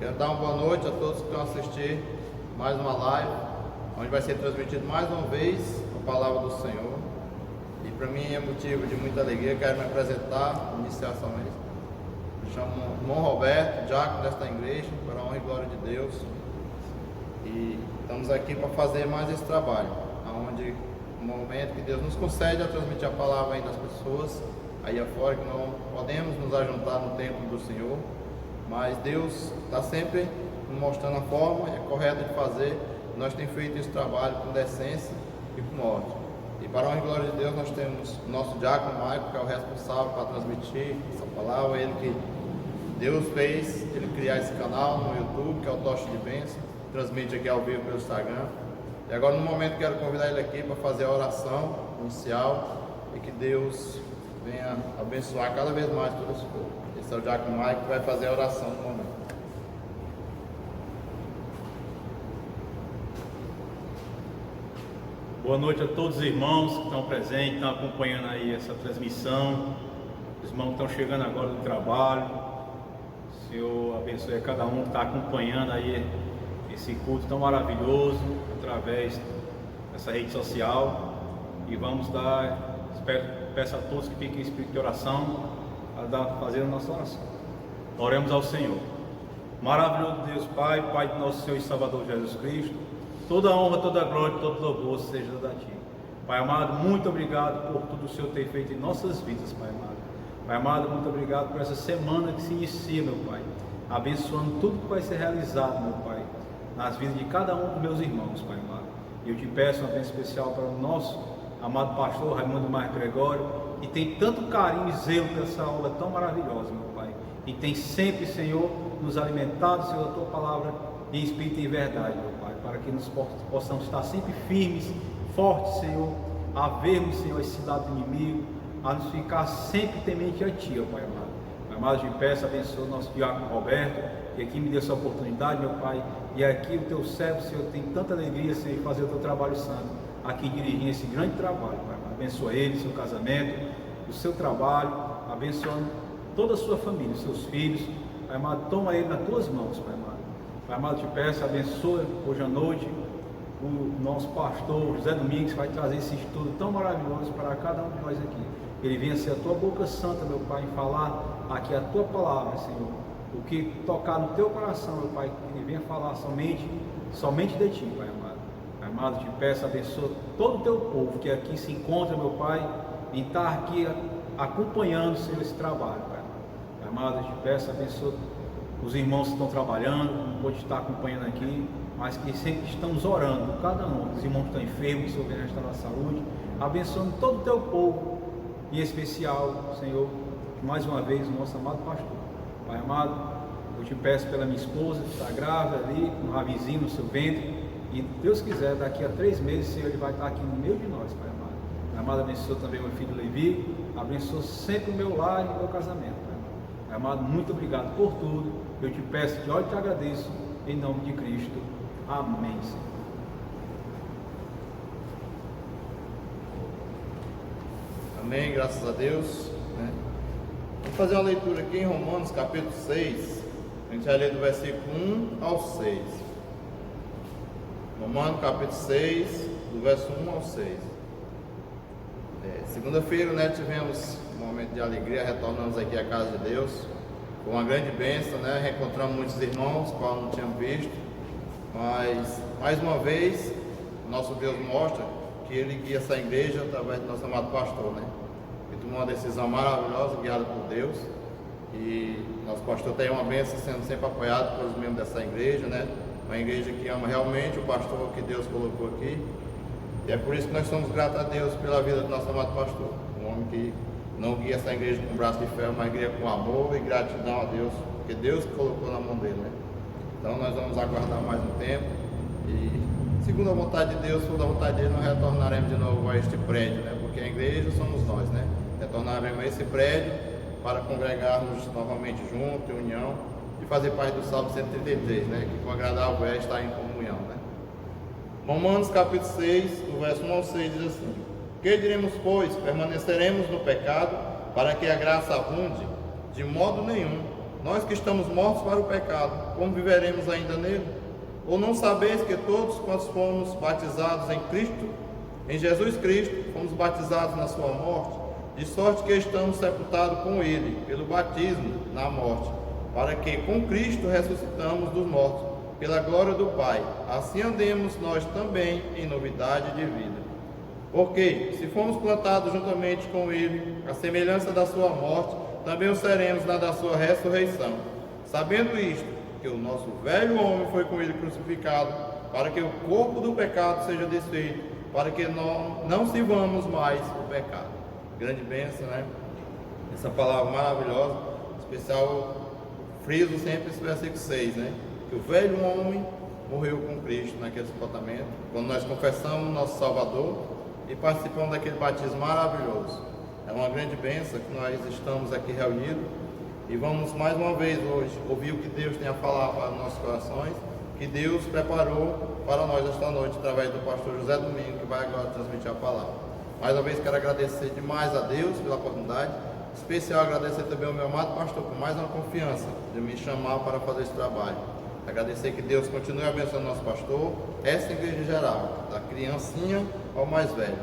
Quero dar uma boa noite a todos que estão assistindo mais uma live, onde vai ser transmitido mais uma vez a palavra do Senhor. E para mim é motivo de muita alegria. Quero me apresentar inicialmente. Me chamo irmão Roberto, diácono desta igreja, para a honra e glória de Deus. E estamos aqui para fazer mais esse trabalho, onde no momento que Deus nos concede a transmitir a palavra ainda às pessoas aí afora, que não podemos nos ajuntar no templo do Senhor, mas Deus está sempre nos mostrando a forma correta de fazer. Nós temos feito esse trabalho com decência e com ordem. E para a honra e glória de Deus, nós temos o nosso diácono Maico, que é o responsável para transmitir essa palavra. Ele que Deus fez ele criar esse canal no YouTube, que é o Tocha de Bênção, transmite aqui ao vivo pelo Instagram. E agora, no momento, quero convidar ele aqui para fazer a oração inicial e que Deus venha abençoar cada vez mais todo esse povo. Esse é o diácono Maico que vai fazer a oração no momento. Boa noite a todos os irmãos que estão presentes, estão acompanhando aí essa transmissão. Os irmãos que estão chegando agora do trabalho. O Senhor abençoe a cada um que está acompanhando aí esse culto tão maravilhoso através dessa rede social. E vamos dar, peço a todos que fiquem em espírito de oração para fazer a nossa oração. Oremos ao Senhor. Maravilhoso Deus Pai, Pai de nosso Senhor e Salvador Jesus Cristo, toda a honra, toda a glória, todo louvor seja da Ti. Pai amado, muito obrigado por tudo o Senhor tem feito em nossas vidas, Pai amado. Pai amado, muito obrigado por essa semana que se inicia, meu Pai, abençoando tudo que vai ser realizado, meu Pai, nas vidas de cada um dos meus irmãos, Pai amado. E eu te peço uma bênção especial para o nosso amado pastor Raimundo Marques Gregório, que tem tanto carinho e zelo dessa obra tão maravilhosa, meu Pai, e tem sempre, Senhor, nos alimentado, Senhor, a Tua palavra em espírito e em verdade, meu Pai, para que nos possamos estar sempre firmes, fortes, Senhor, a vermos, Senhor, esse cidade inimigo, a nos ficar sempre temente a Ti, ó Pai amado. Pai amado, eu te peço, abençoa o nosso diácono Roberto, que aqui me deu essa oportunidade, meu Pai, e aqui o Teu servo, Senhor, tem tanta alegria, Senhor, em fazer o Teu trabalho santo, aqui dirigindo esse grande trabalho, Pai amado. Abençoa ele, seu casamento, o seu trabalho, abençoando toda a sua família, os seus filhos, Pai amado, toma ele nas Tuas mãos, Pai amado. Pai amado, te peço, abençoa hoje à noite o nosso pastor José Domingos, que vai trazer esse estudo tão maravilhoso para cada um de nós aqui. Ele venha ser a Tua boca santa, meu Pai, em falar aqui a Tua palavra, Senhor. O que tocar no Teu coração, meu Pai, que Ele venha falar somente de Ti, Pai amado. Pai amado, te peço, abençoa todo o Teu povo que aqui se encontra, meu Pai, em estar aqui acompanhando, Senhor, esse trabalho, Pai amado. Pai amado, te peço, abençoa os irmãos que estão trabalhando, não pode estar acompanhando aqui, mas que sempre estamos orando por cada um. Os irmãos que estão enfermos, que o Senhor venha restaurar a saúde, abençoando todo o Teu povo, em especial, Senhor, mais uma vez, o nosso amado pastor. Pai amado, eu te peço pela minha esposa, que está grávida ali, com um ravizinho no seu ventre, e Deus quiser, daqui a 3 meses, Senhor, ele vai estar aqui no meio de nós, Pai amado. Pai amado, abençoa também o meu filho Levi, abençoa sempre o meu lar e o meu casamento, Pai amado. Pai amado, muito obrigado por tudo, eu te peço, de olho te agradeço, em nome de Cristo. Amém, Senhor. Amém, graças a Deus. Vamos fazer uma leitura aqui em Romanos capítulo 6. A gente vai ler do versículo 1 ao 6. Romanos capítulo 6, do verso 1 ao 6. Segunda-feira, né, tivemos um momento de alegria, retornamos aqui à casa de Deus. Foi uma grande bênção, né? Reencontramos muitos irmãos, qual não tínhamos visto. Mas, mais uma vez, nosso Deus mostra que Ele guia essa igreja através do nosso amado pastor, né? Ele tomou uma decisão maravilhosa, guiada por Deus. E nosso pastor tem uma bênção, sendo sempre apoiado pelos membros dessa igreja, né? Uma igreja que ama realmente o pastor que Deus colocou aqui. E é por isso que nós somos gratos a Deus pela vida do nosso amado pastor. Um homem que não guia essa igreja com braço de ferro, mas guia com amor e gratidão a Deus, porque Deus colocou na mão dele, né? Então nós vamos aguardar mais um tempo e, segundo a vontade de Deus, segundo a vontade dele, nós retornaremos de novo a este prédio, né? Porque a igreja somos nós, né? Retornaremos a esse prédio para congregarmos novamente juntos, em união, e fazer parte do Salmo 133, né? Que com agradável é estar em comunhão, né? Romanos capítulo 6, do verso 1 ao 6 diz assim: Que diremos, pois? Permaneceremos no pecado para que a graça abunde? De modo nenhum. nós que estamos mortos para o pecado, como viveremos ainda nele? Ou não sabeis que todos quantos fomos batizados em Cristo, em Jesus Cristo, fomos batizados na sua morte, de sorte que estamos sepultados com ele, pelo batismo na morte, para que com Cristo ressuscitamos dos mortos, pela glória do Pai. Assim andemos nós também em novidade de vida. Porque, se fomos plantados juntamente com ele, a semelhança da sua morte, também o seremos na da sua ressurreição. Sabendo isto, que o nosso velho homem foi com ele crucificado, para que o corpo do pecado seja desfeito, para que não sirvamos mais o pecado. Grande bênção, né? Essa palavra maravilhosa, especial, friso sempre esse versículo 6, né? Que o velho homem morreu com Cristo naquele sepultamento, quando nós confessamos nosso Salvador e participamos daquele batismo maravilhoso. É uma grande bênção que nós estamos aqui reunidos e vamos mais uma vez hoje ouvir o que Deus tem a falar para os nossos corações, que Deus preparou para nós esta noite através do pastor José Domingo, que vai agora transmitir a palavra. Mais uma vez quero agradecer demais a Deus pela oportunidade, em especial agradecer também ao meu amado pastor por mais uma confiança de me chamar para fazer esse trabalho. Agradecer que Deus continue abençoando nosso pastor, essa igreja em geral, da criancinha ao mais velho.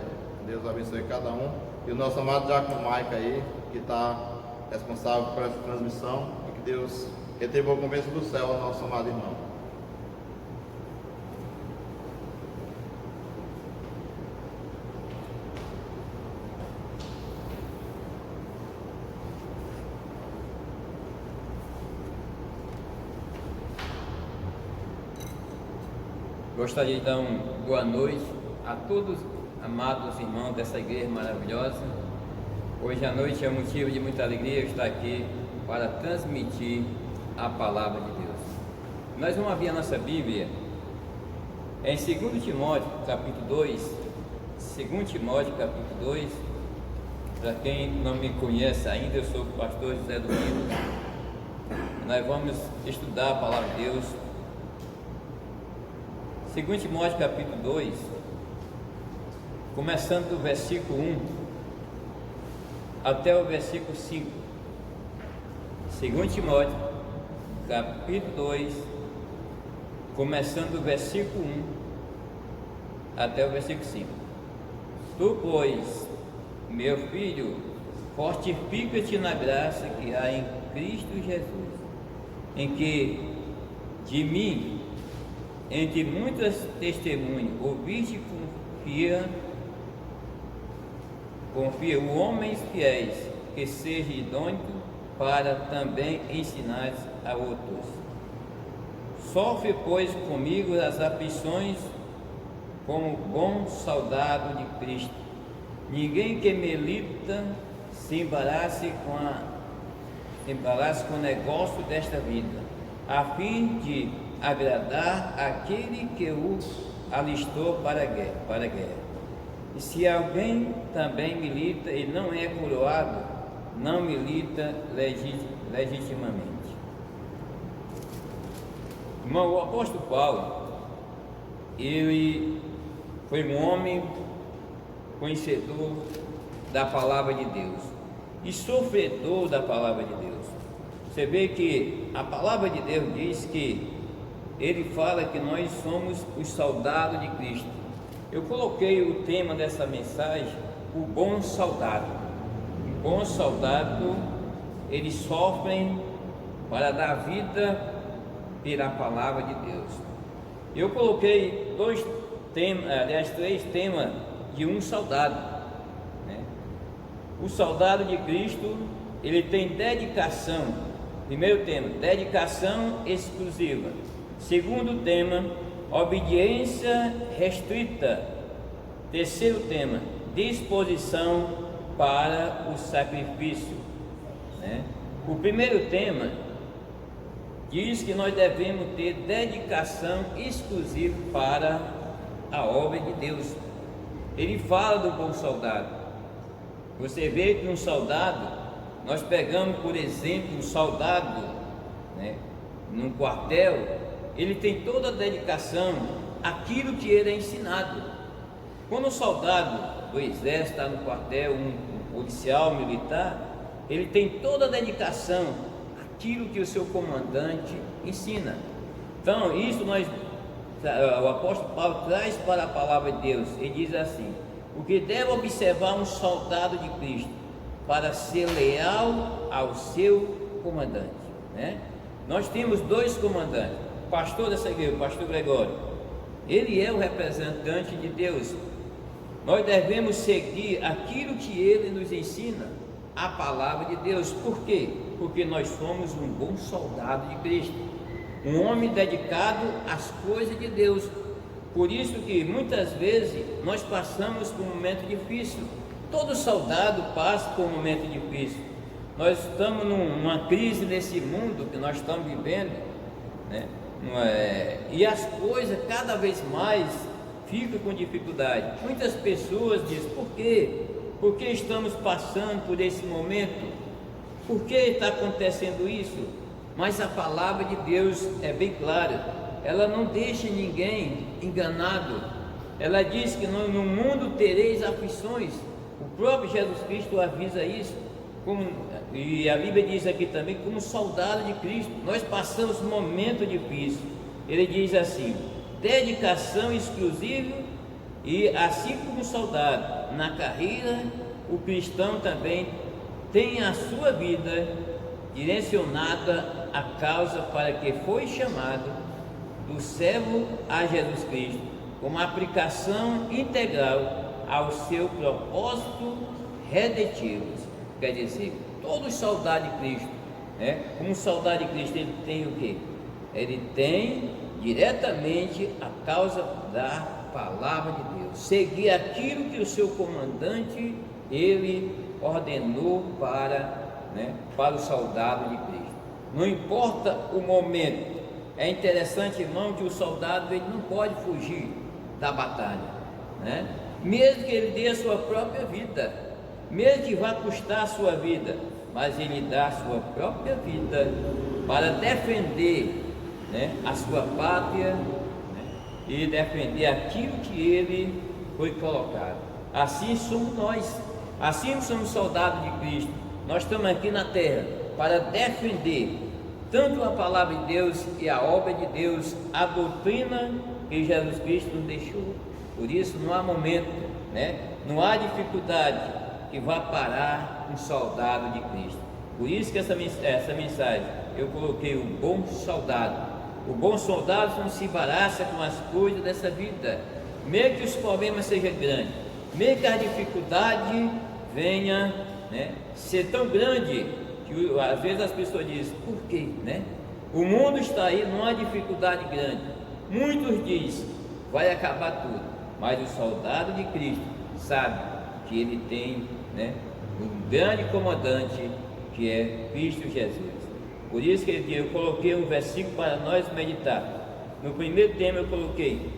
Deus abençoe cada um. E o nosso amado Diácono Maica aí, que está responsável por essa transmissão, e que Deus retribua com bênção do céu ao nosso amado irmão. Gostaria de dar uma boa noite a todos amados irmãos dessa igreja maravilhosa. Hoje à noite é motivo de muita alegria estar aqui para transmitir a palavra de Deus. Nós vamos abrir a nossa Bíblia em 2 Timóteo capítulo 2. 2 Timóteo capítulo 2. Para quem não me conhece ainda, eu sou o pastor José Domingo. Nós vamos estudar a palavra de Deus. 2 Timóteo capítulo 2, começando do versículo 1 até o versículo 5. 2 Timóteo capítulo 2, começando do versículo 1 até o versículo 5. Tu, pois, meu filho, fortifica-te na graça que há em Cristo Jesus, em que de mim, entre muitas testemunhas, ouviste confia homens fiéis, que seja idôneo para também ensinar a outros. Sofre, pois, comigo as aflições como bom soldado de Cristo. Ninguém que milita se embarace com o negócio desta vida, a fim de agradar aquele que o alistou para a guerra. E se alguém também milita e não é coroado, não milita legitimamente. Irmão, o apóstolo Paulo, ele foi um homem conhecedor da palavra de Deus e sofredor da palavra de Deus. Você vê que a palavra de Deus diz que ele fala que nós somos os soldados de Cristo. Eu coloquei o tema dessa mensagem, o bom soldado. O bom soldado, eles sofrem para dar vida pela palavra de Deus. Eu coloquei três temas de um soldado, né? O soldado de Cristo, ele tem dedicação. Primeiro tema, dedicação exclusiva. Segundo tema, obediência restrita. Terceiro tema, disposição para o sacrifício, né? O primeiro tema diz que nós devemos ter dedicação exclusiva para a obra de Deus. Ele fala do bom soldado. Você vê que um soldado, nós pegamos por exemplo um soldado, né, num quartel, ele tem toda a dedicação àquilo que ele é ensinado. Quando um soldado do exército está no quartel, um policial militar, ele tem toda a dedicação aquilo que o seu comandante ensina. Então, isso o apóstolo Paulo traz para a palavra de Deus e diz assim: o que deve observar um soldado de Cristo para ser leal ao seu comandante, né? Nós temos dois comandantes, o pastor dessa igreja, o pastor Gregório, ele é o representante de Deus. Nós devemos seguir aquilo que ele nos ensina, a palavra de Deus. Por quê? Porque nós somos um bom soldado de Cristo, um homem dedicado às coisas de Deus. Por isso que muitas vezes nós passamos por um momento difícil. Todo soldado passa por um momento difícil. Nós estamos numa crise nesse mundo que nós estamos vivendo, né? E as coisas cada vez mais ficam com dificuldade. Muitas pessoas dizem: por quê? Por que estamos passando por esse momento? Por que está acontecendo isso? Mas a palavra de Deus é bem clara, ela não deixa ninguém enganado. Ela diz que no mundo tereis aflições. O próprio Jesus Cristo avisa isso, e a Bíblia diz aqui também, como soldado de Cristo, nós passamos um momento difícil. Ele diz assim: dedicação exclusiva, e assim como o soldado na carreira, o cristão também tem a sua vida direcionada à causa para que foi chamado, do servo a Jesus Cristo, com uma aplicação integral ao seu propósito redentivo. Quer dizer, todo soldado de Cristo, né? Como soldado de Cristo, ele tem o quê? Ele tem diretamente a causa da palavra de Deus, seguir aquilo que o seu comandante ele ordenou para o soldado de Cristo. Não importa o momento. É interessante, irmão, que o soldado ele não pode fugir da batalha, né? Mesmo que ele dê a sua própria vida, mesmo que vá custar a sua vida, mas ele dá a sua própria vida para defender, né, a sua pátria, né, e defender aquilo que ele foi colocado. Assim somos nós, assim somos soldados de Cristo. Nós estamos aqui na terra para defender tanto a palavra de Deus e a obra de Deus, a doutrina que Jesus Cristo nos deixou. Por isso não há momento, né, não há dificuldade que vá parar um soldado de Cristo. Por isso que essa mensagem eu coloquei: o bom soldado. O bom soldado não se embaraça com as coisas dessa vida, mesmo que os problemas sejam grandes, mesmo que a dificuldade venha, né, ser tão grande que às vezes as pessoas dizem: por quê, né? O mundo está aí, não há dificuldade grande. Muitos dizem: vai acabar tudo. Mas o soldado de Cristo sabe que ele tem, né, um grande comandante, que é Cristo Jesus. Por isso que eu coloquei um versículo para nós meditar. No primeiro tema eu coloquei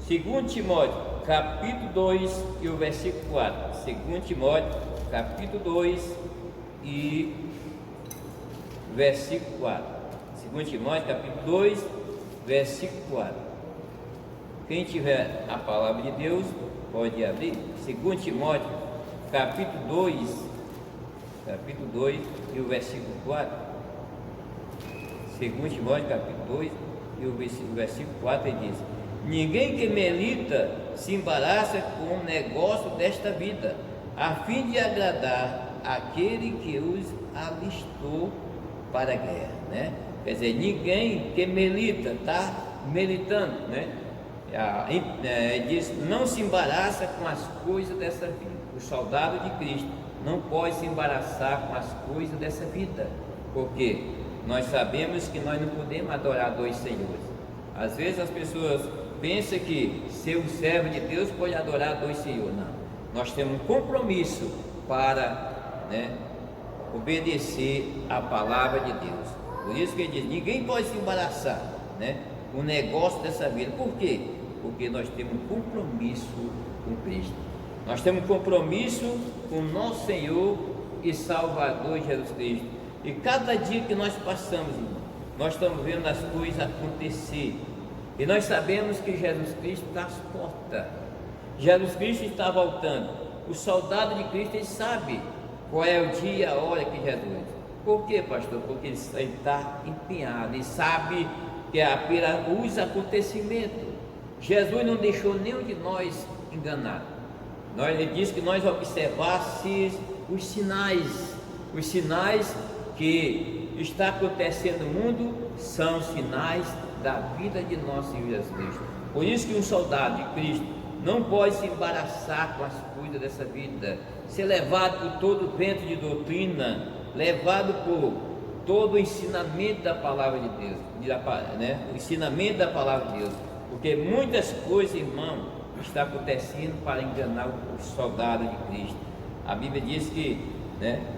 2 Timóteo capítulo 2 e o versículo 4. 2 Timóteo capítulo 2 e versículo 4. 2 Timóteo capítulo 2, versículo 4. Quem tiver a palavra de Deus pode abrir. 2 Timóteo capítulo 2 e o versículo 4. 2 Timóteo capítulo 2 e o versículo 4, ele diz: ninguém que milita se embaraça com o negócio desta vida, a fim de agradar aquele que os alistou para a guerra, né? Quer dizer, ninguém que milita, está militando, né? Diz: não se embaraça com as coisas dessa vida. O soldado de Cristo não pode se embaraçar com as coisas dessa vida, porque nós sabemos que nós não podemos adorar dois senhores. Às vezes as pessoas pensam que ser um servo de Deus pode adorar dois senhores. Não, nós temos um compromisso para, né, obedecer a palavra de Deus. Por isso que ele diz: ninguém pode se embaraçar, né, o negócio dessa vida. Por quê? Porque nós temos um compromisso com Cristo. Nós temos um compromisso com o nosso Senhor e Salvador Jesus Cristo. E cada dia que nós passamos, irmão, nós estamos vendo as coisas acontecer. E nós sabemos que Jesus Cristo está às portas. Jesus Cristo está voltando. O soldado de Cristo, ele sabe qual é o dia e a hora que Jesus. Por quê, pastor? Porque ele está empenhado e sabe que os acontecimentos. Jesus não deixou nenhum de nós enganar. Ele disse que nós observássemos os sinais que está acontecendo no mundo são sinais da vida de nosso Senhor Jesus Cristo. Por isso que um soldado de Cristo não pode se embaraçar com as coisas dessa vida, ser levado por todo o vento de doutrina, levado por todo o ensinamento da palavra de Deus, o ensinamento da palavra de Deus, porque muitas coisas, irmão, está acontecendo para enganar o soldado de Cristo. A Bíblia diz que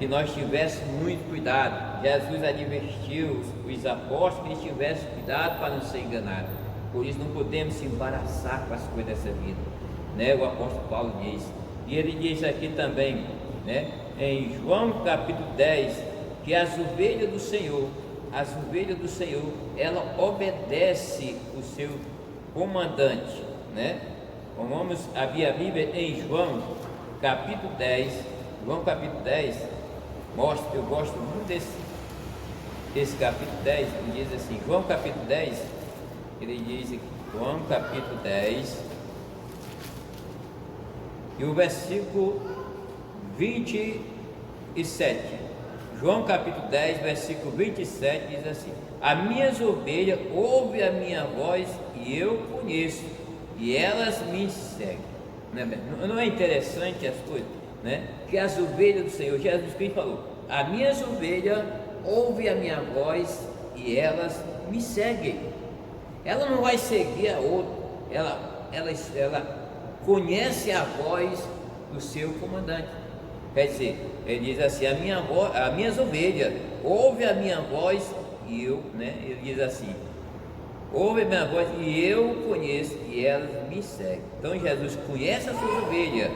nós tivéssemos muito cuidado. Jesus advertiu os apóstolos que eles tivessem cuidado para não ser enganados. Por isso não podemos se embaraçar com as coisas dessa vida, o apóstolo Paulo diz. E ele diz aqui também, em João capítulo 10, que as ovelhas do Senhor, ela obedece o seu comandante, Vamos abrir a Bíblia em João capítulo 10. João capítulo 10 mostra, eu gosto muito desse capítulo 10, ele diz assim, João capítulo 10, ele diz aqui, João capítulo 10 e o versículo 27. João capítulo 10, versículo 27 diz assim: as minhas ovelhas ouvem a minha voz e eu conheço, e elas me seguem. Não é interessante as coisas, que as ovelhas do Senhor, Jesus Cristo falou: as minhas ovelhas ouvem a minha voz e elas me seguem. Ela não vai seguir a outra, ela conhece a voz do seu comandante. Quer dizer, ele diz assim: as minhas ovelhas ouvem a minha voz e eu, ele diz assim: ouve a minha voz e eu conheço e elas me seguem. Então Jesus conhece as suas ovelhas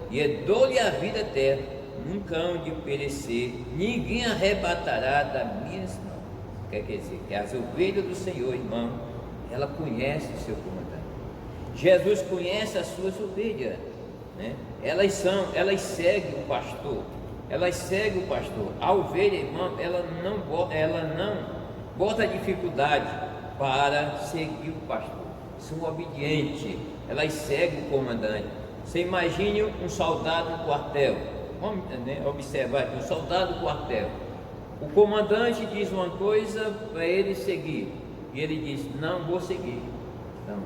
e dou-lhe a vida eterna, nunca hão de perecer, ninguém arrebatará da minha mão. Quer dizer, que as ovelhas do Senhor, irmão, ela conhece o seu comandante. Jesus conhece as suas ovelhas, elas seguem o pastor, A ovelha, irmão, ela não bota dificuldade para seguir o pastor, são obedientes, elas seguem o comandante. Você imagine um soldado no quartel, vamos observar aqui, um soldado no quartel, o comandante diz uma coisa para ele seguir, e ele diz: não vou seguir. Então,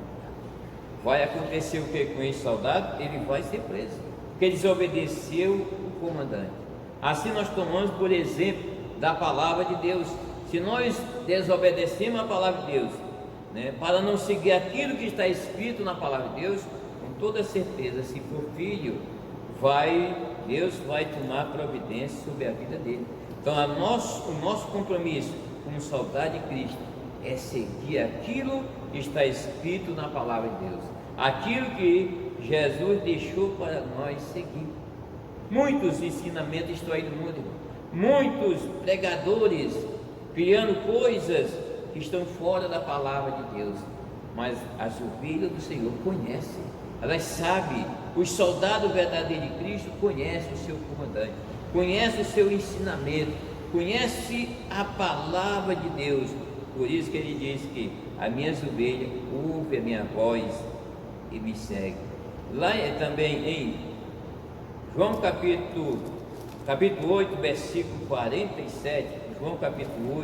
vai acontecer o que com esse soldado? Ele vai ser preso, porque desobedeceu o comandante. Assim nós tomamos por exemplo da palavra de Deus. Se nós desobedecemos a palavra de Deus, para não seguir aquilo que está escrito na palavra de Deus, com toda certeza, se for filho, Deus vai tomar providência sobre a vida dele. Então o nosso compromisso como soldado de Cristo é seguir aquilo que está escrito na palavra de Deus, aquilo que Jesus deixou para nós seguir. Muitos ensinamentos estão aí no mundo, muitos pregadores criando coisas que estão fora da palavra de Deus, mas as ovelhas do Senhor conhecem, elas sabem. Os soldados verdadeiros de Cristo conhecem o seu comandante, conhecem o seu ensinamento, conhecem a palavra de Deus. Por isso que ele diz que as minhas ovelhas ouvem a minha voz e me seguem. Lá também em João capítulo 8, versículo 47, João capítulo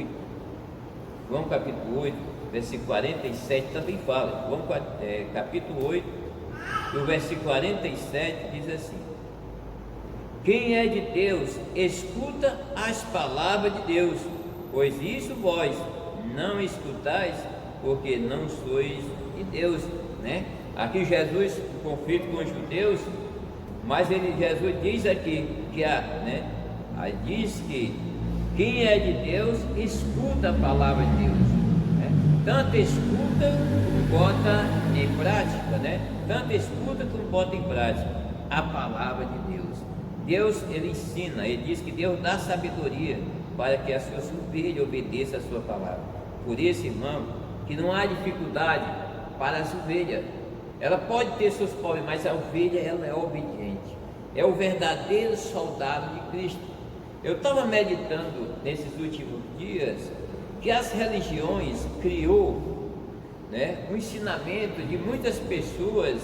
8, versículo 47 também fala. João capítulo 8, o versículo 47 diz assim: quem é de Deus, escuta as palavras de Deus, pois isso vós não escutais, porque não sois de Deus. Aqui Jesus, o conflito com os judeus, mas Jesus diz aqui que diz que quem é de Deus escuta a palavra de Deus, tanto escuta como bota em prática, tanto escuta como bota em prática a palavra de Deus. Deus, ele ensina, ele diz que Deus dá sabedoria para que as suas ovelhas obedeçam a sua palavra. Por isso, irmão, que não há dificuldade para as ovelhas. Ela pode ter seus problemas, mas a ovelha, ela é obediente, é o verdadeiro soldado de Cristo. Eu estava meditando nesses últimos dias que as religiões criou, né, um ensinamento de muitas pessoas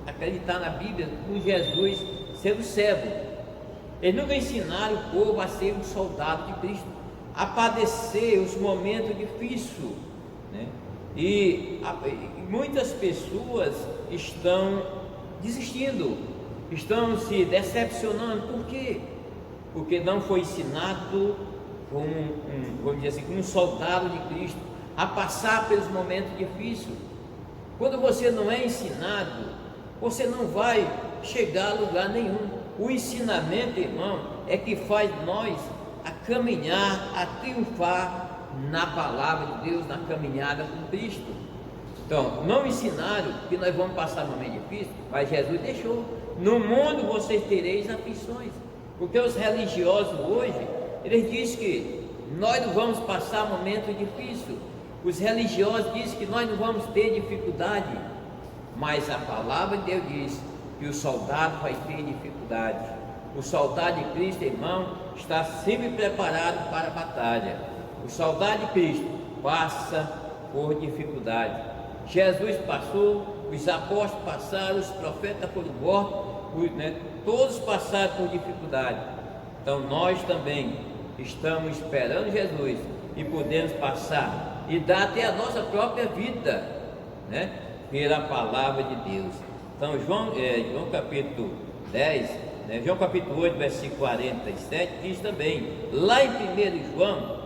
acreditar na Bíblia com Jesus ser o servo. Eles nunca ensinaram o povo a ser um soldado de Cristo, a padecer os momentos difíceis, né? E muitas pessoas estão desistindo, estão se decepcionando. Por quê? Porque não foi ensinado vamos dizer assim, como um soldado de Cristo a passar pelos momentos difíceis. Quando você não é ensinado, você não vai chegar a lugar nenhum. O ensinamento, irmão, é que faz nós a caminhar, a triunfar na palavra de Deus, na caminhada com Cristo. Então, não ensinaram que nós vamos passar momentos difíceis, mas Jesus deixou: no mundo vocês tereis aflições. Porque os religiosos hoje, eles dizem que nós não vamos passar momentos difíceis. Os religiosos dizem que nós não vamos ter dificuldade, mas a palavra de Deus diz que o soldado vai ter dificuldade. O soldado de Cristo, irmão, está sempre preparado para a batalha. O soldado de Cristo passa por dificuldade. Jesus passou, os apóstolos passaram, os profetas foram mortos, né? Todos passaram por dificuldade. Então nós também estamos esperando Jesus e podemos passar e dar até a nossa própria vida, né, pela palavra de Deus. Então João capítulo 10, né, João capítulo 8, versículo 47 diz também, lá em 1 João,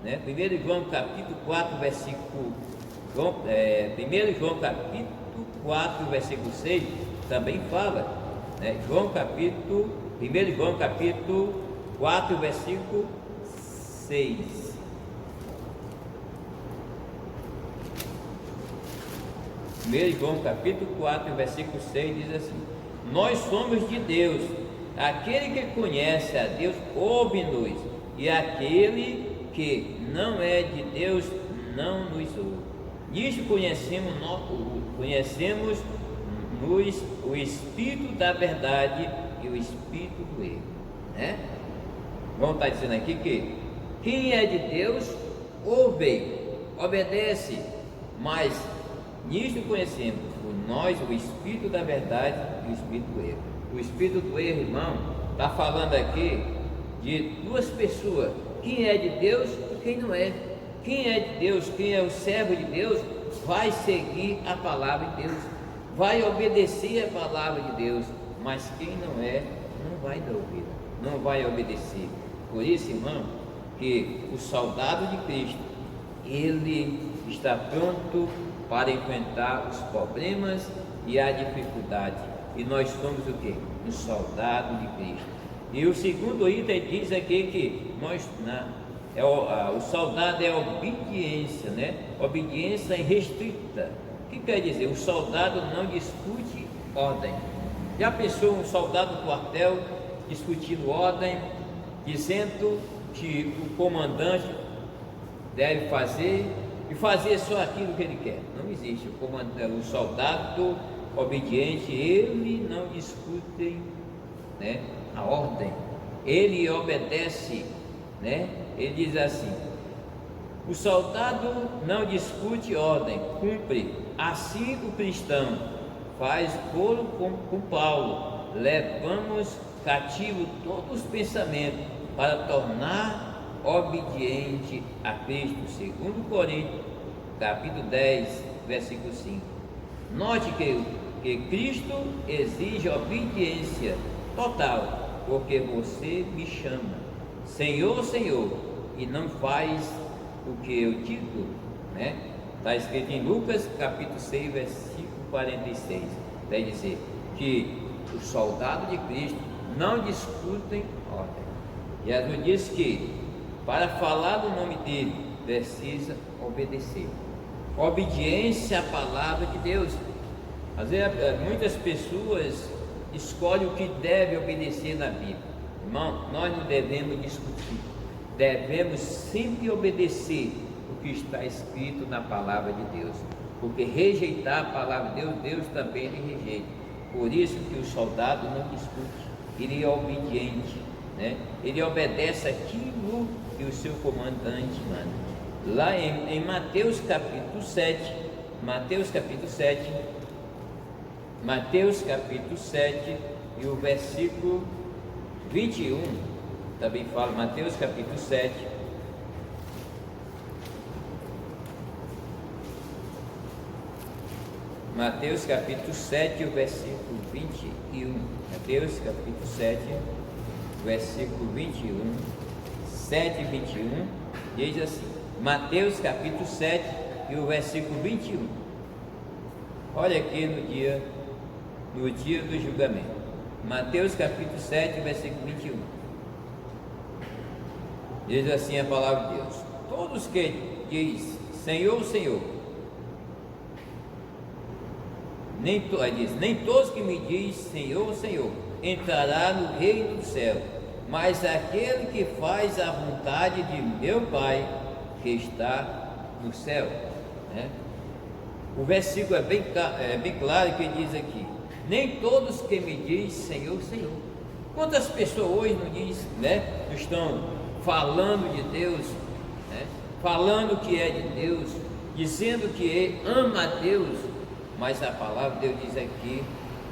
né, 1 João capítulo 4, versículo 1 João capítulo 4, versículo 6 também fala, né, 1 João capítulo 4, versículo 6. 1 João capítulo 4, versículo 6 diz assim: nós somos de Deus, aquele que conhece a Deus ouve-nos, e aquele que não é de Deus não nos ouve. Nisto conhecemos o Espírito da verdade e o Espírito do erro, né? João está dizendo aqui que quem é de Deus ouve, obedece, mas nisto conhecemos nós o Espírito da verdade e o Espírito do erro. O Espírito do erro, irmão, está falando aqui de duas pessoas: quem é de Deus e quem não é. Quem é de Deus, quem é o servo de Deus, vai seguir a palavra de Deus, vai obedecer a palavra de Deus, mas quem não é, não vai dar ouvido, não vai obedecer. Por isso, irmão, que o soldado de Cristo, ele está pronto para enfrentar os problemas e a dificuldade, e nós somos o que? Um soldado de Cristo. E o segundo item diz aqui que o soldado é a obediência, né? Obediência irrestrita. O que quer dizer? O soldado não discute ordem. Já pensou um soldado do quartel discutindo ordem, dizendo que o comandante deve fazer e fazer só aquilo que ele quer? Não existe. O soldado obediente, ele não discute, né, a ordem, ele obedece, né? Ele diz assim: o soldado não discute ordem, cumpre. Assim o cristão faz coro com Paulo: levamos cativo todos os pensamentos para tornar obediente a Cristo. 2 Coríntios capítulo 10, versículo 5. Note que Cristo exige obediência total, porque você me chama Senhor, Senhor, e não faz o que eu digo, né? Está escrito em Lucas capítulo 6, versículo 46. Quer dizer que os soldados de Cristo não discutem ordem. Jesus disse que para falar do nome dele precisa obedecer. Obediência à palavra de Deus. Às vezes muitas pessoas escolhem o que deve obedecer na Bíblia. Irmão, nós não devemos discutir, devemos sempre obedecer o que está escrito na palavra de Deus, porque rejeitar a palavra de Deus, Deus também lhe rejeita. Por isso que o soldado não discute, ele é obediente, né? Ele obedece aquilo que o seu comandante manda. Lá em Mateus capítulo 7, Mateus capítulo 7 e o versículo 21, também fala, Mateus capítulo 7, Mateus capítulo 7, o versículo 21, Mateus capítulo 7, versículo 21, 7 e 21, diz assim, Mateus capítulo 7 e o versículo 21, olha aqui no dia do julgamento, Mateus capítulo 7, versículo 21, diz assim a palavra de Deus, todos que diz Senhor, Senhor, nem todos que me diz Senhor, Senhor, entrará no reino do céu, mas aquele que faz a vontade de meu Pai que está no céu, né? O versículo é bem claro que diz aqui, nem todos que me diz Senhor, Senhor. Quantas pessoas hoje não diz, né? Estão falando de Deus, né? Falando que é de Deus, dizendo que ama a Deus, mas a palavra de Deus diz aqui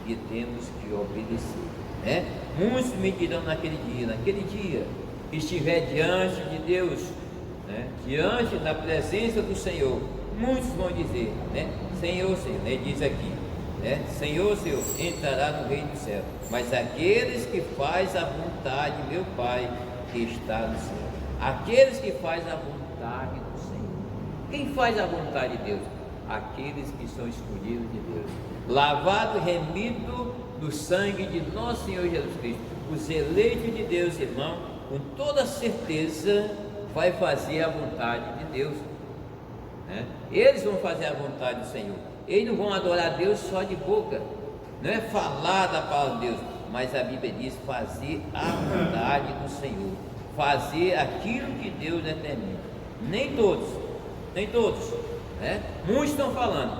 que temos que obedecer, né? Muitos me dirão naquele dia, que estiver diante de Deus, né? Diante da presença do Senhor, muitos vão dizer, né? Senhor, Senhor, ele diz aqui, né? Senhor, Senhor, entrará no reino do céu, mas aqueles que faz a vontade de meu Pai que está no céu, aqueles que faz a vontade do Senhor. Quem faz a vontade de Deus? Aqueles que são escolhidos de Deus, lavado e remido do sangue de nosso Senhor Jesus Cristo. Os eleitos de Deus, irmão, com toda certeza vai fazer a vontade de Deus, né? Eles vão fazer a vontade do Senhor. Eles não vão adorar a Deus só de boca, não é falar da palavra de Deus, mas a Bíblia diz fazer a vontade do Senhor, fazer aquilo que Deus determina. Nem todos, né? Muitos estão falando,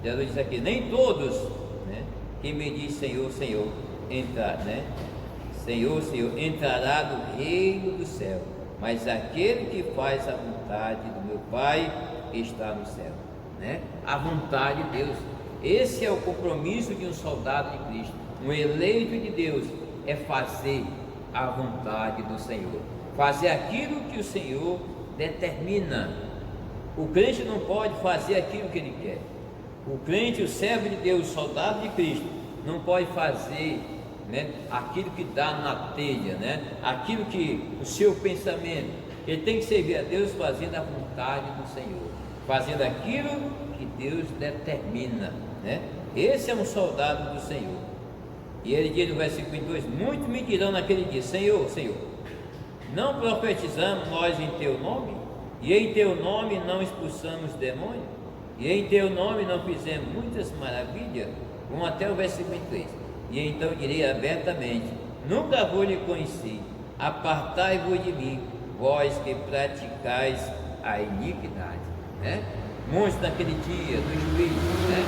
Jesus diz aqui, nem todos, né, que me diz Senhor, Senhor, né? Senhor, Senhor, entrará no reino do céu, mas aquele que faz a vontade do meu Pai que está no céu, né? A vontade de Deus, esse é o compromisso de um soldado de Cristo, um eleito de Deus, é fazer a vontade do Senhor, fazer aquilo que o Senhor determina. O crente não pode fazer aquilo que ele quer. O crente, o servo de Deus, o soldado de Cristo, não pode fazer, né, aquilo que dá na telha, né, aquilo que o seu pensamento. Ele tem que servir a Deus fazendo a vontade do Senhor, fazendo aquilo que Deus determina, né? Esse é um soldado do Senhor. E ele diz no versículo 22, muitos me dirão naquele dia, Senhor, Senhor, não profetizamos nós em teu nome? E em teu nome não expulsamos demônios? E em teu nome não fizemos muitas maravilhas? Vamos até o versículo 23. E então direi abertamente, nunca vos lhe conheci, apartai-vos de mim, vós que praticais a iniquidade, né? Muitos naquele dia do juízo, né?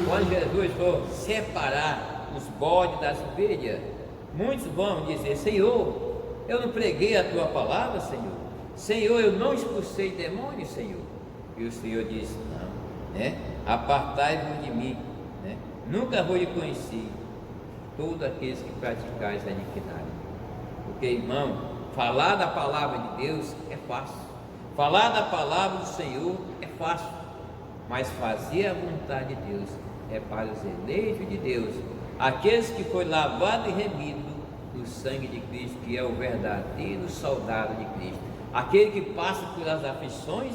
Quando Jesus for separar os bodes das ovelhas, muitos vão dizer, Senhor, eu não preguei a tua palavra, Senhor. Senhor, eu não expulsei demônios, Senhor. E o Senhor disse, não, né? Apartai-vos de mim, né? Nunca vos conheci, todos aqueles que praticais a iniquidade. Porque, irmão, falar da palavra de Deus é fácil, falar da palavra do Senhor é fácil, mas fazer a vontade de Deus é para os eleitos de Deus, aqueles que foi lavado e remido do sangue de Cristo, que é o verdadeiro soldado de Cristo, aquele que passa por as aflições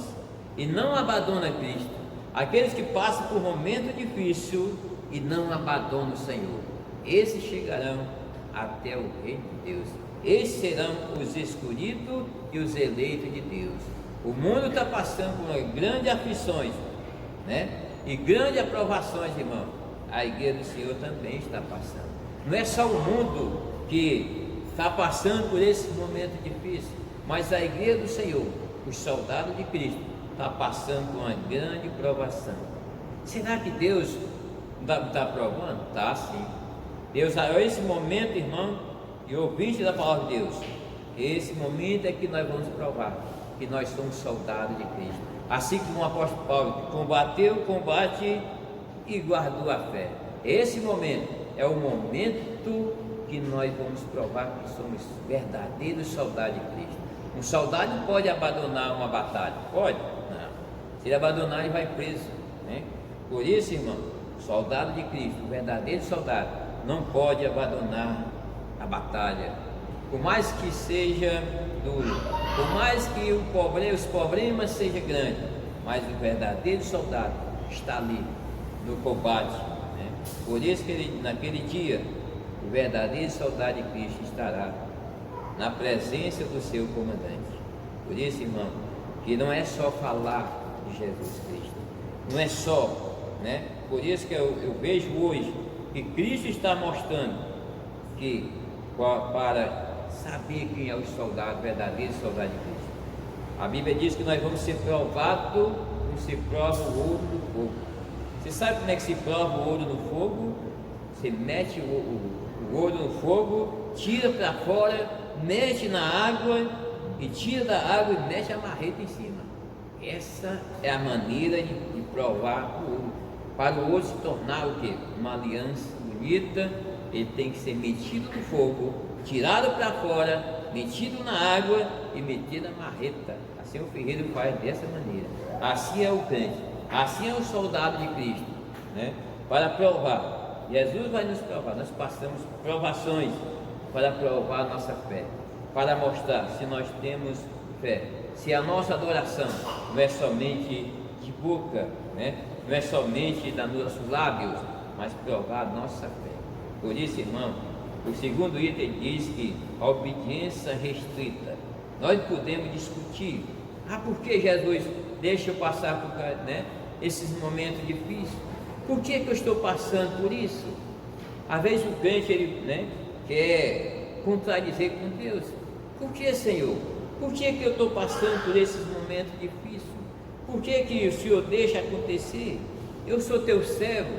e não abandona Cristo, aqueles que passam por um momento difícil e não abandonam o Senhor, esses chegarão até o reino de Deus. Esses serão os escolhidos e os eleitos de Deus. O mundo está passando por grandes aflições, né? E grandes aprovações, irmão. A igreja do Senhor também está passando. Não é só o mundo que está passando por esse momento difícil, mas a igreja do Senhor, os soldados de Cristo, está passando por uma grande provação. Será que Deus está provando? Está sim. Deus, a esse momento, irmão, e ouvinte da palavra de Deus, esse momento é que nós vamos provar que nós somos soldados de Cristo. Assim como o apóstolo Paulo combateu o combate e guardou a fé. Esse momento é o momento que nós vamos provar que somos verdadeiros soldados de Cristo. Um soldado pode abandonar uma batalha? Pode? Não. Se ele abandonar, ele vai preso, né? Por isso, irmão, soldado de Cristo, o verdadeiro soldado, não pode abandonar a batalha. Por mais que seja duro, por mais que os problemas sejam grandes, mas o verdadeiro soldado está ali no combate, né? Por isso que naquele dia, o verdadeiro soldado de Cristo estará na presença do seu comandante. Por isso, irmão, que não é só falar de Jesus Cristo, não é só, né? Por isso que eu vejo hoje que Cristo está mostrando que para saber quem é o soldado, verdadeiro soldado de Cristo, a Bíblia diz que nós vamos ser provados como se prova o ouro no fogo. Você sabe como é que se prova o ouro no fogo? Você mete o ouro no fogo, tira para fora, mete na água e tira da água e mete a marreta em cima. Essa é a maneira de provar o ouro. Para o ouro se tornar o quê? Uma aliança bonita, ele tem que ser metido no fogo, tirado para fora, metido na água e metido na marreta. Assim o ferreiro faz dessa maneira. Assim é o crente, assim é o soldado de Cristo, né? Para provar, Jesus vai nos provar. Nós passamos provações para provar a nossa fé, para mostrar se nós temos fé, se a nossa adoração não é somente de boca, né? Não é somente dos nossos lábios, mas provar a nossa fé. Por isso, irmão, o segundo item diz que a obediência restrita. Nós podemos discutir, por que Jesus deixa eu passar por, né, esses momentos difíceis? Por que eu estou passando por isso? Às vezes o crente, ele, né, quer contradizer com Deus. Por que, Senhor? Por que eu estou passando por esses momentos difíceis? Por que o Senhor deixa acontecer? Eu sou teu servo,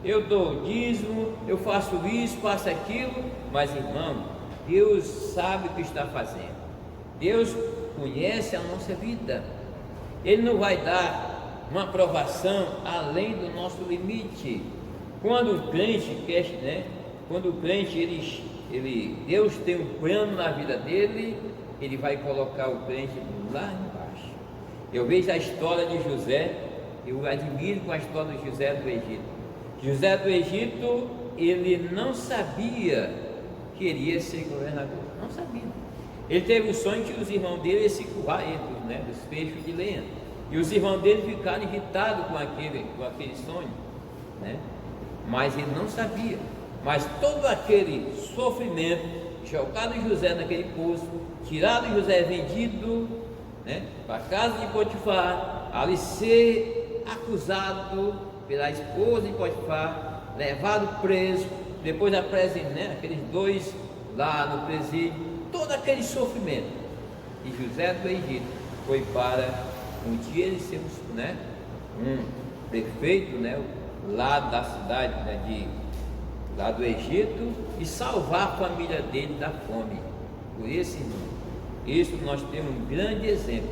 eu dou dízimo, eu faço isso, faço aquilo, mas, irmão, Deus sabe o que está fazendo. Deus conhece a nossa vida. Ele não vai dar uma aprovação além do nosso limite. Quando o crente quer, né? Quando o crente, Deus tem um plano na vida dele, ele vai colocar o crente lá embaixo. Eu vejo a história de José, eu admiro com a história de José do Egito. José do Egito, ele não sabia que iria ser governador, não sabia. Ele teve o sonho que os irmãos dele iam se curvar ele, né, dos feixes de lenha. E os irmãos dele ficaram irritados com aquele sonho, né? Mas ele não sabia. Mas todo aquele sofrimento, jogado José naquele poço, tirado José vendido, né, para a casa de Potifar, ali ser acusado pela esposa de Potifar, levado preso, depois né, aqueles dois lá no presídio, todo aquele sofrimento. E José do Egito foi para um dia ele ser, né, um prefeito, né, lá da cidade, né, lá do Egito, e salvar a família dele da fome. Por isso, irmão, isso nós temos um grande exemplo.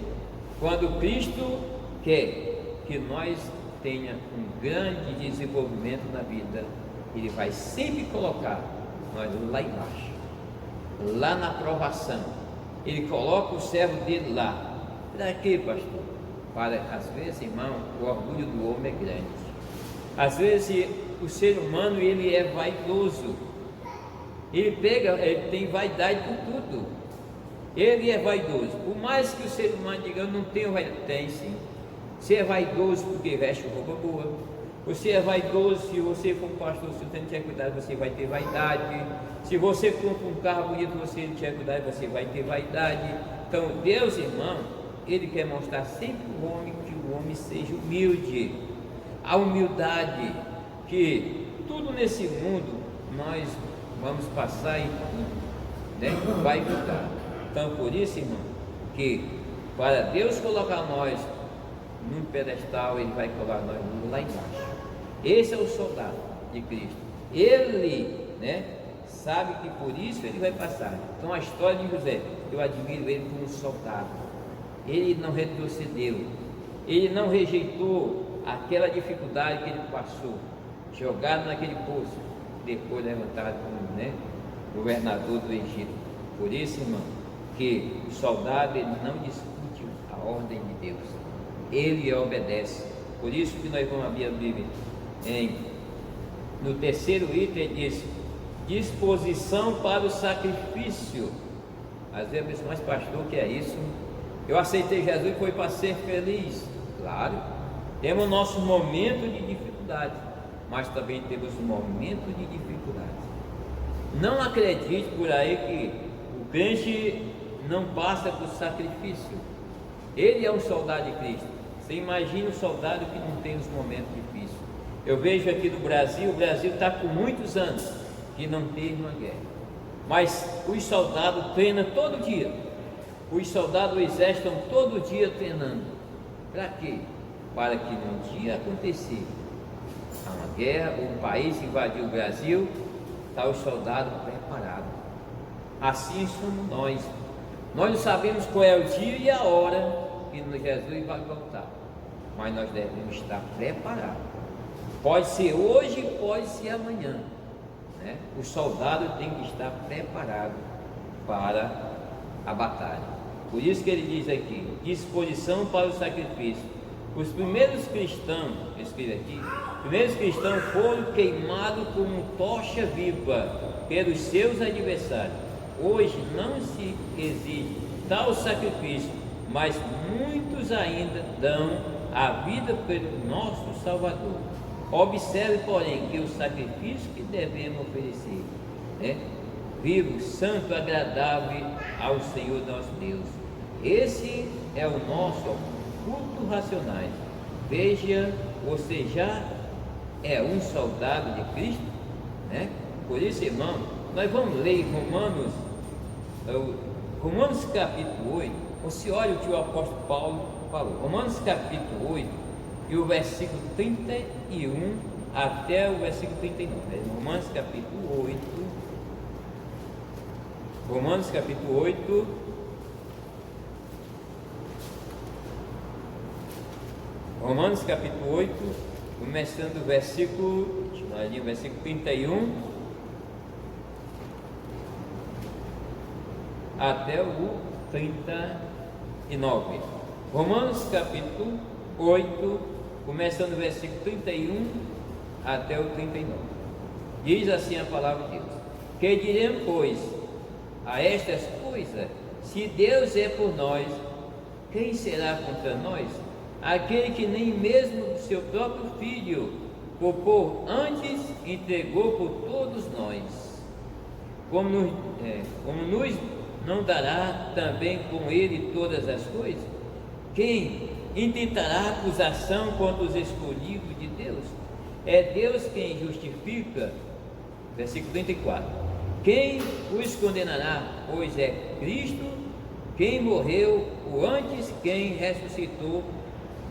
Quando Cristo quer que nós tenha um grande desenvolvimento na vida, Ele vai sempre colocar nós lá embaixo, lá na provação. Ele coloca o servo dele lá. Para quê, pastor? Para, às vezes, irmão, o orgulho do homem é grande. Às vezes o ser humano, ele é vaidoso. Ele tem vaidade por tudo. Ele é vaidoso. Por mais que o ser humano diga, eu não tenho vaidade, tem sim. Você é vaidoso porque veste roupa boa. Você é vaidoso, se você for um pastor, se você não tiver cuidado, você vai ter vaidade. Se você compra um carro bonito, você não tiver cuidado, você vai ter vaidade. Então Deus, irmão, Ele quer mostrar sempre o homem, que o homem seja humilde. A humildade, que tudo nesse mundo nós vamos passar e tudo, né, vai mudar. Então por isso, irmão, que para Deus colocar nós num pedestal, Ele vai colocar nós lá embaixo. Esse é o soldado de Cristo. Ele, né, sabe que por isso ele vai passar. Então a história de José, eu admiro ele como um soldado. Ele não retrocedeu, ele não rejeitou aquela dificuldade que ele passou, jogado naquele poço, depois levantado como, né, governador do Egito. Por isso, irmão, que o soldado ele não discute a ordem de Deus, ele obedece. Por isso que nós vamos abrir a Bíblia no terceiro item, ele diz: disposição para o sacrifício. Às vezes eu penso, mas pastor, que é isso? Eu aceitei Jesus e foi para ser feliz. Claro, temos nosso momento de dificuldade, mas também temos um momento de dificuldade. Não acredite por aí que o crente não passa por sacrifício. Ele é um soldado de Cristo. Você imagina um soldado que não tem os momentos difíceis. Eu vejo aqui no Brasil, o Brasil está com muitos anos que não teve uma guerra, mas os soldados treinam todo dia. Os soldados do exército estão todo dia treinando. Para quê? Para que num dia acontecer uma guerra, um país invadir o Brasil, está os soldados preparados. Assim somos nós. Nós não sabemos qual é o dia e a hora que Jesus vai voltar, mas nós devemos estar preparados. Pode ser hoje, pode ser amanhã, né? O soldado tem que estar preparado para a batalha. Por isso que ele diz aqui: disposição para o sacrifício. Os primeiros cristãos, escreve aqui, os primeiros cristãos foram queimados como tocha viva pelos seus adversários. Hoje não se exige tal sacrifício, mas muitos ainda dão a vida pelo nosso Salvador. Observe, porém, que o sacrifício que devemos oferecer é vivo, santo, agradável ao Senhor nosso Deus. Esse é o nosso culto racionais. Veja, você já é um soldado de Cristo, né? Por isso, irmão, nós vamos ler Romanos capítulo 8. Você olha o que o apóstolo Paulo falou. Romanos capítulo 8 e o versículo 31 até o versículo 39. Romanos capítulo 8. Romanos capítulo 8. Romanos capítulo 8, começando o versículo 31 até o 39. Romanos capítulo 8, começando o versículo 31 até o 39. Diz assim a palavra de Deus: que diremos, pois, a estas coisas? Se Deus é por nós, quem será contra nós? Aquele que nem mesmo seu próprio filho poupou, antes entregou por todos nós, como nos não dará também com ele todas as coisas? Quem intentará acusação contra os escolhidos de Deus? É Deus quem justifica. Versículo 34. Quem os condenará? Pois é Cristo quem morreu, ou antes quem ressuscitou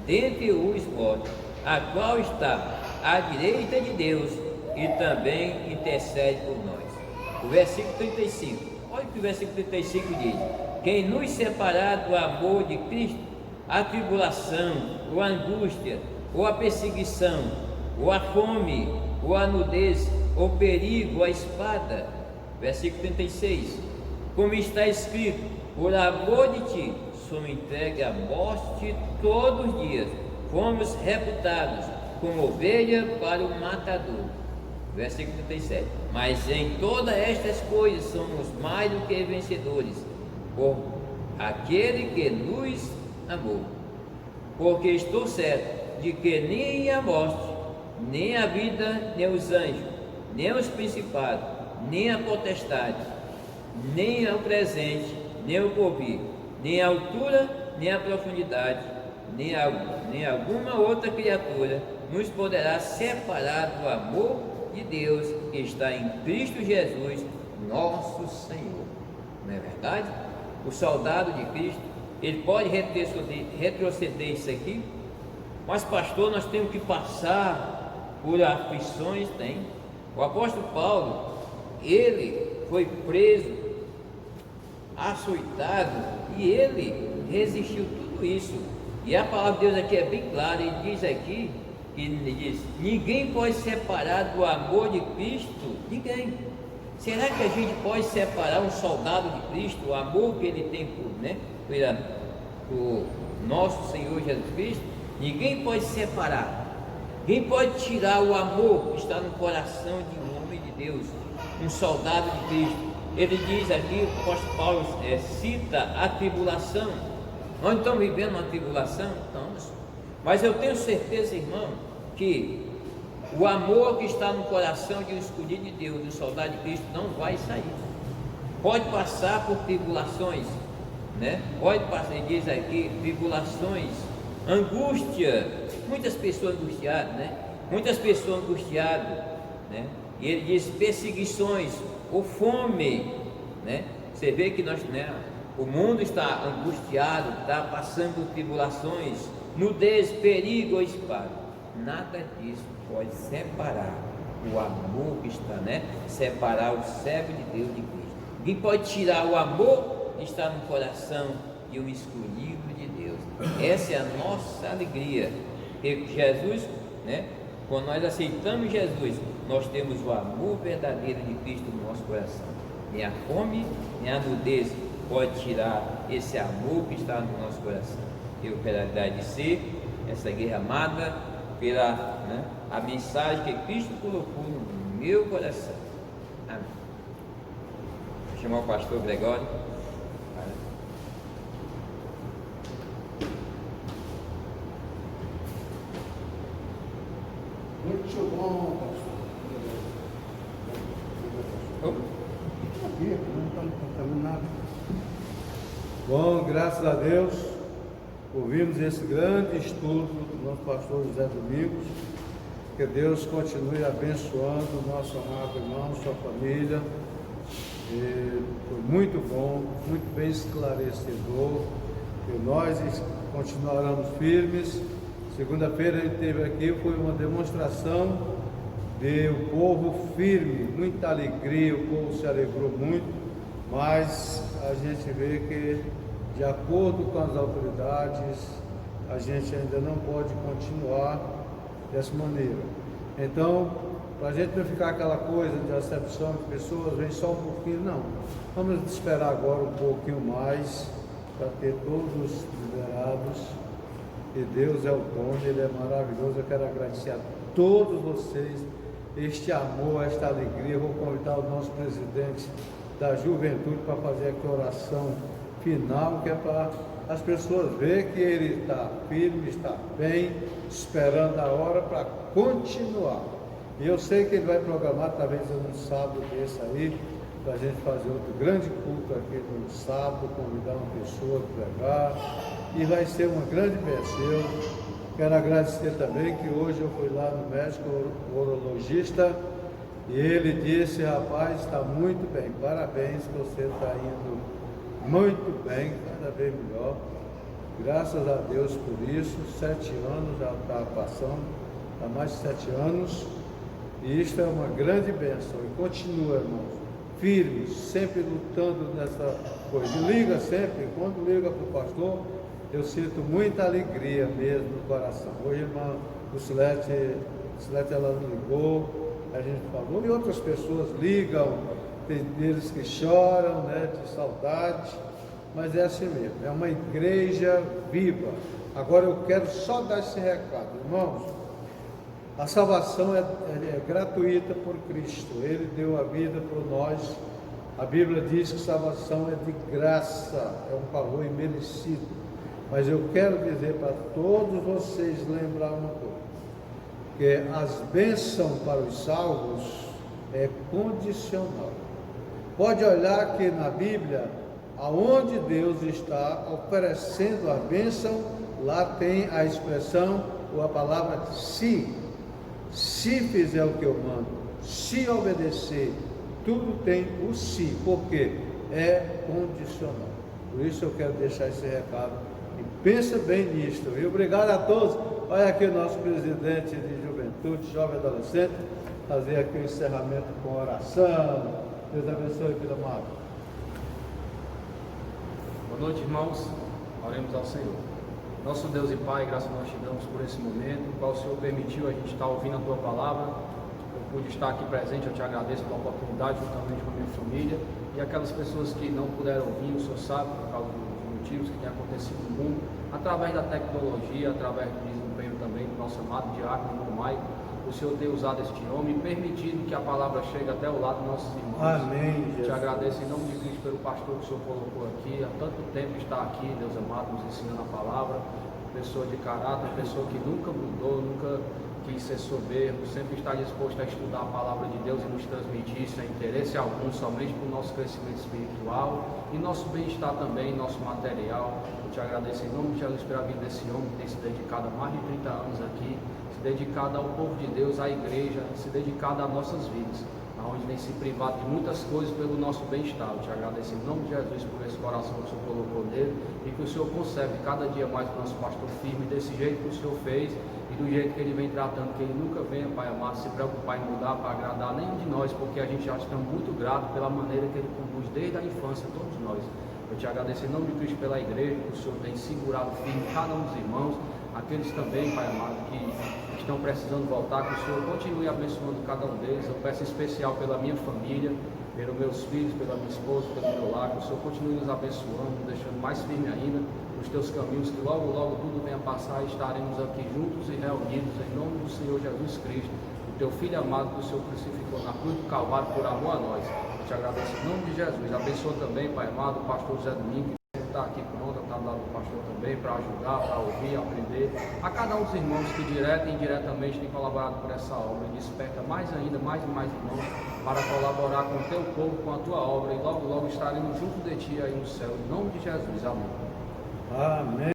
dentre os mortos, a qual está à direita de Deus e também intercede por nós. O versículo 35, olha o que o versículo 35 diz: quem nos separar do amor de Cristo? A tribulação, ou a angústia, ou a perseguição, ou a fome, ou a nudez, ou perigo, ou a espada. Versículo 36, como está escrito: por amor de ti somos entregues à morte todos os dias, fomos reputados como ovelha para o matador. Versículo 37, mas em todas estas coisas somos mais do que vencedores, por aquele que nos amou. Porque estou certo de que nem a morte, nem a vida, nem os anjos, nem os principados, nem a potestade, nem o presente, nem o porvir, nem a altura, nem a profundidade, nem alguma outra criatura nos poderá separar do amor de Deus que está em Cristo Jesus, nosso Senhor. Não é verdade? O soldado de Cristo, ele pode retroceder isso aqui, mas pastor, nós temos que passar por aflições. Tem. O apóstolo Paulo, ele foi preso, açoitado, e ele resistiu tudo isso. E a palavra de Deus aqui é bem clara, ele diz aqui, que ele diz, ninguém pode separar do amor de Cristo, ninguém. Será que a gente pode separar um soldado de Cristo, o amor que ele tem por nosso Senhor Jesus Cristo? Ninguém pode separar. Ninguém pode tirar o amor que está no coração de um homem de Deus, um soldado de Cristo. Ele diz aqui, o apóstolo Paulo cita a tribulação. Nós estamos vivendo uma tribulação? Estamos. Mas eu tenho certeza, irmão, que o amor que está no coração de um escolhido de Deus, um soldado de Cristo, não vai sair. Pode passar por tribulações, né? Pode passar, ele diz aqui, tribulações, angústia, muitas pessoas angustiadas, né? Muitas pessoas angustiadas, né? E ele diz perseguições, ou fome, né? Você vê que o mundo está angustiado, está passando por tribulações, nudez, perigo ou espada. Nada disso pode separar o amor que está, né? Separar o servo de Deus de Cristo. Ninguém pode tirar o amor que está no coração de um escolhido de Deus. Essa é a nossa alegria. Porque Jesus, né? Quando nós aceitamos Jesus, nós temos o amor verdadeiro de Cristo no nosso coração. Nem a fome, nem a nudez pode tirar esse amor que está no nosso coração. Eu quero agradecer essa guerra amada pela a mensagem que Cristo colocou no meu coração. Amém. Vou chamar o pastor Gregório. Muito bom, pastor. Aqui, não estamos contando nada. Bom, graças a Deus, ouvimos esse grande estudo do nosso pastor José Domingos. Que Deus continue abençoando o nosso amado irmão, sua família. Foi muito bom, muito bem esclarecedor. E nós continuaremos firmes. Segunda-feira a gente teve aqui, foi uma demonstração de o povo firme, muita alegria, o povo se alegrou muito, mas a gente vê que, de acordo com as autoridades, a gente ainda não pode continuar dessa maneira. Então, para a gente não ficar aquela coisa de acepção de pessoas, vem só um pouquinho, não. Vamos esperar agora um pouquinho mais para ter todos liberados. E Deus é o dono, Ele é maravilhoso. Eu quero agradecer a todos vocês este amor, esta alegria. Eu vou convidar o nosso presidente da juventude para fazer aqui a oração final, que é para as pessoas verem que ele está firme, está bem, esperando a hora para continuar. E eu sei que ele vai programar, talvez um sábado desse aí, para a gente fazer outro grande culto aqui no sábado, convidar uma pessoa para pregar, e vai ser uma grande bênção. Eu quero agradecer também que hoje eu fui lá no médico urologista e ele disse: rapaz, está muito bem, parabéns, você está indo muito bem, cada vez melhor. Graças a Deus por isso. 7 anos já está passando, há mais de 7 anos, e isto é uma grande bênção. E continua, irmãos, firme, sempre lutando nessa coisa. E liga sempre, quando liga para o pastor, eu sinto muita alegria mesmo no coração. Hoje a irmã Lucilete, ela ligou, a gente falou, e outras pessoas ligam, tem deles que choram, né, de saudade, mas é assim mesmo, é uma igreja viva. Agora eu quero só dar esse recado, irmãos. A salvação é gratuita por Cristo. Ele deu a vida por nós. A Bíblia diz que salvação é de graça, é um favor imerecido. Mas eu quero dizer para todos vocês lembrar uma coisa, que as bênçãos para os salvos é condicional. Pode olhar que na Bíblia, aonde Deus está oferecendo a bênção, lá tem a expressão ou a palavra se. Se fizer o que eu mando, se obedecer, tudo tem o se, porque é condicional. Por isso eu quero deixar esse recado e pensa bem nisto. E obrigado a todos. Olha aqui o nosso presidente de juventude, jovem adolescente, fazer aqui o encerramento com oração. Deus abençoe, filho amado. Boa noite, irmãos. Oremos ao Senhor. Nosso Deus e Pai, graças nós te damos por esse momento, no qual o Senhor permitiu a gente estar ouvindo a Tua Palavra. Eu pude estar aqui presente, eu te agradeço pela oportunidade, juntamente com a minha família. E aquelas pessoas que não puderam ouvir, o Senhor sabe, por causa dos motivos que têm acontecido no mundo, através da tecnologia, através do desempenho também do nosso amado diácono, irmão Maico, o Senhor ter usado este homem e permitido que a palavra chegue até o lado dos nossos irmãos. Amém, Jesus. Te agradeço em nome de Cristo pelo pastor que o Senhor colocou aqui, há tanto tempo está aqui, Deus amado, nos ensinando a palavra, pessoa de caráter, pessoa que nunca mudou, nunca quis ser soberbo, sempre está disposto a estudar a palavra de Deus e nos transmitir sem interesse algum, somente para o nosso crescimento espiritual e nosso bem-estar também, nosso material. Eu te agradeço em nome de Jesus pela vida desse homem que tem se dedicado há mais de 30 anos aqui, se dedicado ao povo de Deus, à igreja, se dedicado às nossas vidas, onde tem se privado de muitas coisas pelo nosso bem-estar. Eu te agradeço em nome de Jesus por esse coração que o Senhor colocou nele e que o Senhor conserve cada dia mais o nosso pastor firme desse jeito que o Senhor fez e do jeito que ele vem tratando, que ele nunca venha, Pai amado, se preocupar em mudar para agradar nenhum de nós, porque a gente já está muito grato pela maneira que ele conduz desde a infância todos nós. Eu te agradeço em nome de Cristo pela igreja, que o Senhor tem segurado firme cada um dos irmãos, aqueles também, Pai amado, que estão precisando voltar, que o Senhor continue abençoando cada um deles. Eu peço em especial pela minha família, pelos meus filhos, pela minha esposa, pelo meu lar, que o Senhor continue nos abençoando, nos deixando mais firme ainda nos teus caminhos, que logo, logo tudo venha passar e estaremos aqui juntos e reunidos em nome do Senhor Jesus Cristo, o teu Filho amado que o Senhor crucificou na cruz do Calvário por amor a nós. Eu te agradeço em nome de Jesus. Abençoa também, Pai amado, o pastor José Domingos, que está aqui pronto, está do lado do pastor também, para ajudar, para ouvir, aprender. A cada um dos irmãos que direta e indiretamente tem colaborado por essa obra, e desperta mais ainda, mais e mais irmãos, para colaborar com o teu povo, com a tua obra, e logo, logo estaremos junto de ti aí no céu, em nome de Jesus. Amém. Amém.